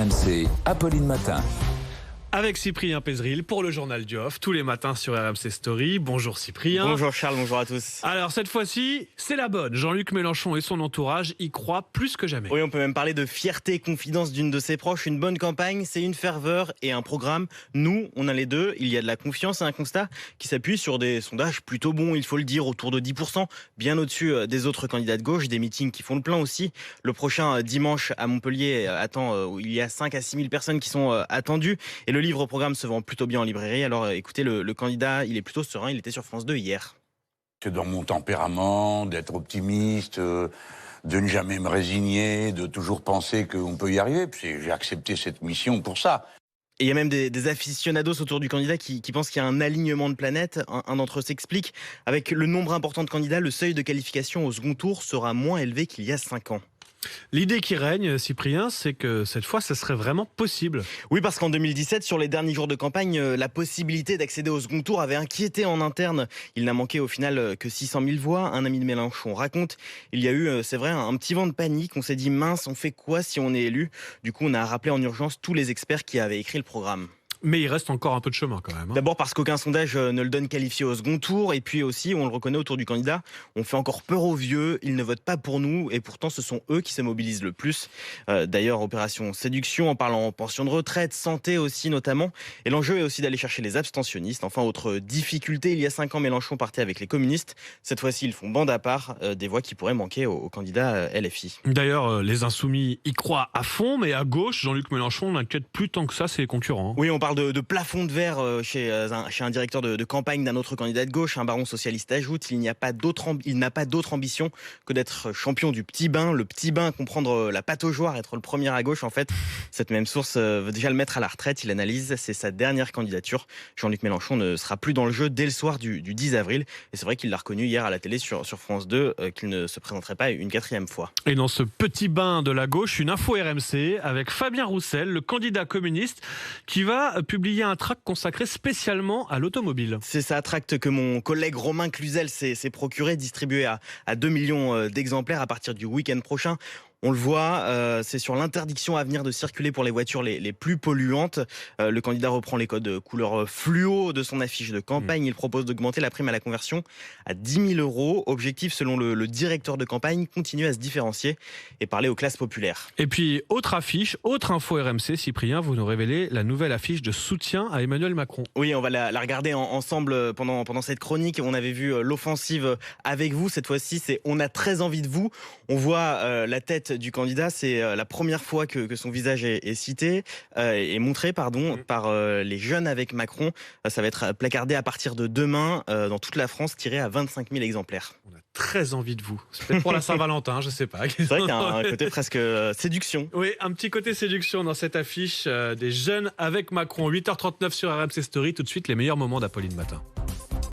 RMC, Apolline Matin. Avec Cyprien Pézeril pour le journal du Off, tous les matins sur RMC Story. Bonjour Cyprien. Bonjour Charles, bonjour à tous. Alors cette fois-ci, c'est la bonne. Jean-Luc Mélenchon et son entourage y croient plus que jamais. Oui, on peut même parler de fierté et confidence d'une de ses proches. Une bonne campagne, c'est une ferveur et un programme. Nous, on a les deux. Il y a de la confiance et un constat qui s'appuie sur des sondages plutôt bons, il faut le dire, autour de 10%, bien au-dessus des autres candidats de gauche, des meetings qui font le plein aussi. Le prochain dimanche à Montpellier attend, il y a 5 à 6 000 personnes qui sont attendues. Et le livre-programme se vend plutôt bien en librairie. Alors écoutez, le candidat, il est plutôt serein, il était sur France 2 hier. C'est dans mon tempérament d'être optimiste, de ne jamais me résigner, de toujours penser qu'on peut y arriver. Puis j'ai accepté cette mission pour ça. Et il y a même des aficionados autour du candidat qui pensent qu'il y a un alignement de planètes. Un d'entre eux s'explique. Avec le nombre important de candidats, le seuil de qualification au second tour sera moins élevé qu'il y a 5 ans. L'idée qui règne, Cyprien, c'est que cette fois, ça serait vraiment possible. Oui, parce qu'en 2017, sur les derniers jours de campagne, la possibilité d'accéder au second tour avait inquiété en interne. Il n'a manqué au final que 600 000 voix. Un ami de Mélenchon raconte, il y a eu, c'est vrai, un petit vent de panique. On s'est dit, mince, on fait quoi si on est élu? Du coup, on a rappelé en urgence tous les experts qui avaient écrit le programme. Mais il reste encore un peu de chemin quand même. D'abord parce qu'aucun sondage ne le donne qualifié au second tour. Et puis aussi, on le reconnaît autour du candidat, on fait encore peur aux vieux. Ils ne votent pas pour nous. Et pourtant, ce sont eux qui se mobilisent le plus. D'ailleurs, opération séduction en parlant pension de retraite, santé aussi notamment. Et l'enjeu est aussi d'aller chercher les abstentionnistes. Enfin, autre difficulté, il y a 5 ans, Mélenchon partait avec les communistes. Cette fois-ci, ils font bande à part, des voix qui pourraient manquer au candidat LFI. D'ailleurs, les Insoumis y croient à fond. Mais à gauche, Jean-Luc Mélenchon n'inquiète plus tant que ça ses concurrents. Oui, on parle de plafond de verre chez un directeur de campagne d'un autre candidat de gauche. Un baron socialiste ajoute, il n'a pas d'autre ambition que d'être champion du petit bain. Le petit bain, comprendre la pataugeoire, être le premier à gauche. En fait, cette même source veut déjà le mettre à la retraite. Il analyse, c'est sa dernière candidature. Jean-Luc Mélenchon ne sera plus dans le jeu dès le soir du 10 avril. Et c'est vrai qu'il l'a reconnu hier à la télé sur France 2, qu'il ne se présenterait pas une 4e fois. Et dans ce petit bain de la gauche, une info RMC avec Fabien Roussel, le candidat communiste, qui va publier un tract consacré spécialement à l'automobile. C'est ça, tract que mon collègue Romain Cluzel s'est procuré, distribué à 2 millions d'exemplaires à partir du week-end prochain. On le voit, c'est sur l'interdiction à venir de circuler pour les voitures les plus polluantes. Le candidat reprend les codes couleur fluo de son affiche de campagne. Il propose d'augmenter la prime à la conversion à 10 000 €. Objectif, selon le directeur de campagne, continuer à se différencier et parler aux classes populaires. Et puis, autre affiche, autre info RMC, Cyprien, vous nous révélez la nouvelle affiche de soutien à Emmanuel Macron. Oui, on va la regarder ensemble pendant cette chronique. On avait vu l'offensive avec vous. Cette fois-ci, c'est on a très envie de vous. On voit la tête du candidat, c'est la première fois que son visage est cité et montré par les jeunes avec Macron. Ça va être placardé à partir de demain dans toute la France, tiré à 25 000 exemplaires. On a très envie de vous. C'est peut-être pour la Saint-Valentin, je sais pas. C'est vrai qu'il y a un côté presque séduction. Oui, un petit côté séduction dans cette affiche des jeunes avec Macron. 8h39 sur RMC Story. Tout de suite, les meilleurs moments d'Apolline Matin.